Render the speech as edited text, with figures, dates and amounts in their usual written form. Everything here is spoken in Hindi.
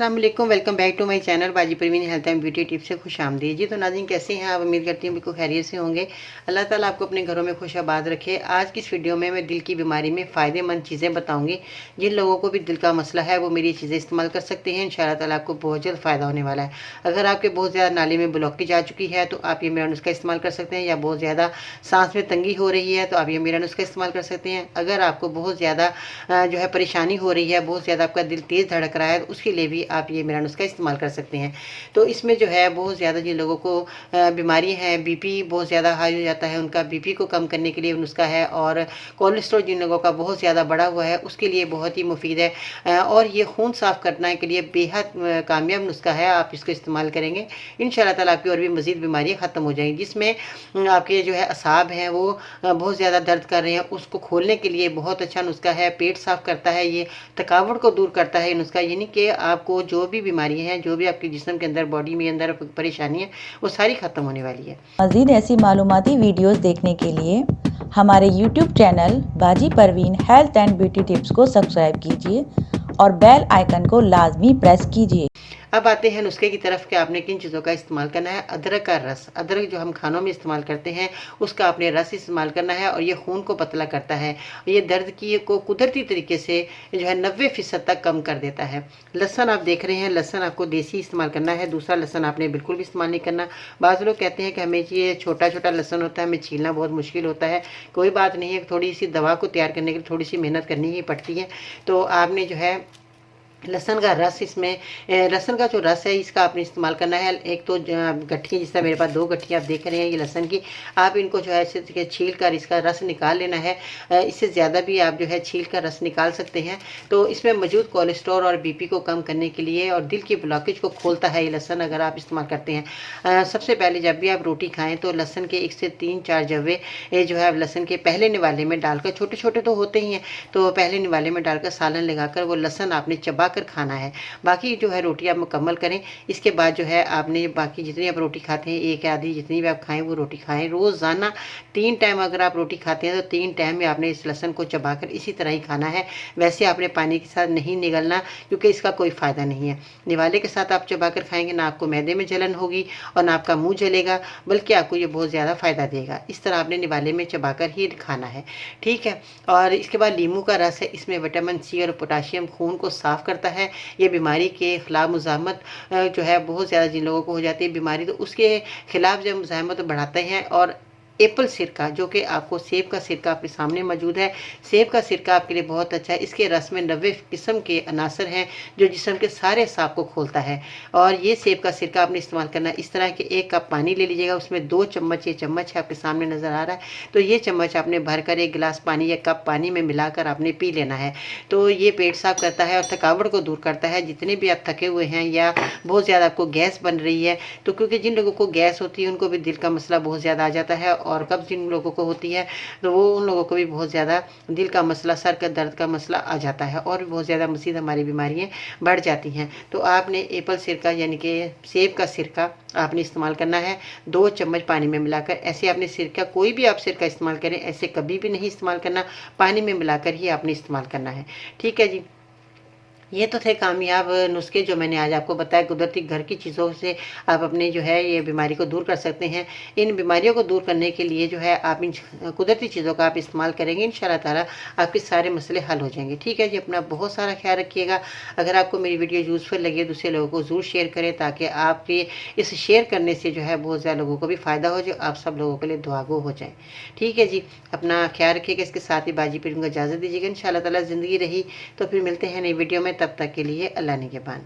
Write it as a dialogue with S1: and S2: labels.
S1: अस्सलाम वालेकुम, welcome back to my channel Baji Parveen health and beauty tips से खुश आमदीद जी। तो नाज़रीन कैसे हैं आप? उम्मीद करती हूँ बिल्कुल खैरियत से होंगे। अल्लाह ताला आपको अपने घरों में खुश आबाद रखे। आज की इस वीडियो में मैं दिल की बीमारी में फ़ायदेमंद चीज़ें बताऊँगी। जिन लोगों को भी दिल का मसला है वो मेरी चीज़ें इस्तेमाल कर सकते हैं। इंशाअल्लाह ताला आपको बहुत जल्द फ़ायदा होने वाला है। अगर आपके बहुत ज़्यादा नाली में ब्लॉकेज आ चुकी है तो आप ये मेरा नुस्खा इस्तेमाल कर सकते हैं, या बहुत ज़्यादा सांस में तंगी हो रही है तो आप ये मेरा नुस्खा इस्तेमाल कर सकते हैं। अगर आपको बहुत ज़्यादा जो है परेशानी हो रही है, बहुत ज़्यादा आपका दिल तेज़ धड़क रहा है, तो उसके लिए भी आप ये मेरा नुस्खा इस्तेमाल कर सकते हैं। तो इसमें जो है बहुत ज़्यादा जिन लोगों को बीमारी है, बीपी बहुत ज़्यादा हाई हो जाता है, उनका बीपी को कम करने के लिए नुस्खा है। और कोलेस्ट्रॉल जिन लोगों का बहुत ज़्यादा बढ़ा हुआ है उसके लिए बहुत ही मुफीद है। और ये खून साफ़ करने के लिए बेहद कामयाब नुस्खा है। आप इसको इस्तेमाल करेंगे इंशाअल्लाह ताला आपकी और भी मज़ीद बीमारियाँ ख़त्म हो जाएंगी। जिसमें आपके जो है असाब हैं वो बहुत ज़्यादा दर्द कर रहे हैं, उसको खोलने के लिए बहुत अच्छा नुस्खा है। पेट साफ़ करता है, ये थकावट को दूर करता है नुस्खा। यानी कि आपको जो भी बीमारी हैं, जो भी आपके जिस्म के अंदर, बॉडी में अंदर परेशानी है, वो सारी ख़त्म होने वाली है।
S2: मज़ीद ऐसी मालूमाती वीडियोस देखने के लिए हमारे YouTube channel Baji Parveen health and beauty tips को सब्सक्राइब कीजिए और बेल आइकन को लाजमी प्रेस कीजिए।
S1: अब आते हैं नुस्खे की तरफ कि आपने किन चीज़ों का इस्तेमाल करना है। अदरक का रस, अदरक जो हम खानों में इस्तेमाल करते हैं उसका आपने रस इस्तेमाल करना है, और ये खून को पतला करता है। ये दर्द की को कुदरती तरीके से जो है 90% तक कम कर देता है। लहसन आप देख रहे हैं, लहसन आपको देसी इस्तेमाल करना है, दूसरा लहसन आपने बिल्कुल भी इस्तेमाल नहीं करना। बाज़ लोग कहते हैं कि हमें ये छोटा छोटा लहसन होता है, हमें छीलना बहुत मुश्किल होता है। कोई बात नहीं है, थोड़ी सी दवा को तैयार करने के लिए थोड़ी सी मेहनत करनी ही पड़ती है। तो आपने जो है लहसुन का रस, इसमें लहसुन का जो रस है इसका आपने इस्तेमाल करना है। एक तो गठियाँ, जिस तरह मेरे पास 2 गठियाँ आप देख रहे हैं ये लहसुन की, आप इनको जो है ऐसे छील कर इसका रस निकाल लेना है। इससे ज़्यादा भी आप जो है छील कर रस निकाल सकते हैं। तो इसमें मौजूद कोलेस्ट्रॉल और बीपी को कम करने के लिए और दिल की ब्लॉकेज को खोलता है ये लहसुन, अगर आप इस्तेमाल करते हैं। सबसे पहले जब भी आप रोटी खाएँ तो लहसुन के 1 से 3-4 जवे जो है लहसुन के पहले निवाले में डालकर, छोटे छोटे तो होते ही हैं, तो पहले निवाले में डालकर सालन लगाकर वो लहसुन आपने चबा कर खाना है। बाकी जो है रोटी आप मुकम्मल करें। इसके बाद जो है आपने बाकी जितनी आप रोटी खाते हैं, एक या आधी जितनी भी आप खाएं वो रोटी खाएं। रोज़ाना 3 टाइम अगर आप रोटी खाते हैं तो 3 टाइम में आपने इस लहसुन को चबाकर इसी तरह ही खाना है। वैसे आपने पानी के साथ नहीं निगलना, क्योंकि इसका कोई फ़ायदा नहीं है। निवाले के साथ आप चबाकर खाएंगे ना आपको मैदे में जलन होगी और ना आपका मुँह जलेगा, बल्कि आपको ये बहुत ज़्यादा फ़ायदा देगा। इस तरह आपने निवाले में चबाकर ही खाना है, ठीक है। और इसके बाद नींबू का रस है, इसमें विटामिन सी और पोटाशियम खून को साफ़ करता है। ये बीमारी के खिलाफ मुज़ाहमत जो है बहुत ज़्यादा जिन लोगों को हो जाती है बीमारी, तो उसके खिलाफ जब मुज़ाहमत बढ़ाते हैं। और एप्पल सिरका, जो कि आपको सेब का सिरका आपके सामने मौजूद है, सेब का सिरका आपके लिए बहुत अच्छा है। इसके रस में 90 किस्म के अनासर हैं जो जिस्म के सारे असाब को खोलता है। और ये सेब का सिरका आपने इस्तेमाल करना है। इस तरह के 1 कप पानी ले लीजिएगा, उसमें 2 चम्मच, ये चम्मच है आपके सामने नज़र आ रहा है, तो ये चम्मच आपने भरकर 1 गिलास पानी या कप पानी में मिलाकर आपने पी लेना है। तो ये पेट साफ करता है और थकावट को दूर करता है। जितने भी आप थके हुए हैं या बहुत ज़्यादा आपको गैस बन रही है, तो क्योंकि जिन लोगों को गैस होती है उनको भी दिल का मसला बहुत ज़्यादा आ जाता है, और कब्ज़ जिन लोगों को होती है तो वो उन लोगों को भी बहुत ज़्यादा दिल का मसला, सर का दर्द का मसला आ जाता है, और बहुत ज़्यादा मज़ीद हमारी बीमारियाँ बढ़ जाती हैं। तो आपने एप्पल सिरका यानी कि सेब का सिरका आपने इस्तेमाल करना है 2 चम्मच पानी में मिलाकर। ऐसे आपने सिरका, कोई भी आप सिरका इस्तेमाल करें, ऐसे कभी भी नहीं इस्तेमाल करना, पानी में मिलाकर ही आपने इस्तेमाल करना है, ठीक है जी। ये तो थे कामयाब नुस्खे जो मैंने आज आपको बताया। कुदरती घर की चीज़ों से आप अपने जो है ये बीमारी को दूर कर सकते हैं। इन बीमारियों को दूर करने के लिए जो है आप इन कुदरती चीज़ों का आप इस्तेमाल करेंगे, इंशाल्लाह ताला आपके सारे मसले हल हो जाएंगे, ठीक है जी। अपना बहुत सारा ख्याल रखिएगा। अगर आपको मेरी वीडियो यूज़फुल लगे, दूसरे लोगों को ज़रूर शेयर करें, ताकि आपके इस शेयर करने से जो है बहुत ज़्यादा लोगों को भी फ़ायदा हो, जो आप सब लोगों के लिए दुआगो हो जाए, ठीक है जी। अपना ख्याल रखिएगा। इसके साथ ही बाजी पर इजाज़त दीजिएगा। इंशाल्लाह ताला ज़िंदगी रही तो फिर मिलते हैं नई वीडियो में, तब तक के लिए अल्लाह निगहबान।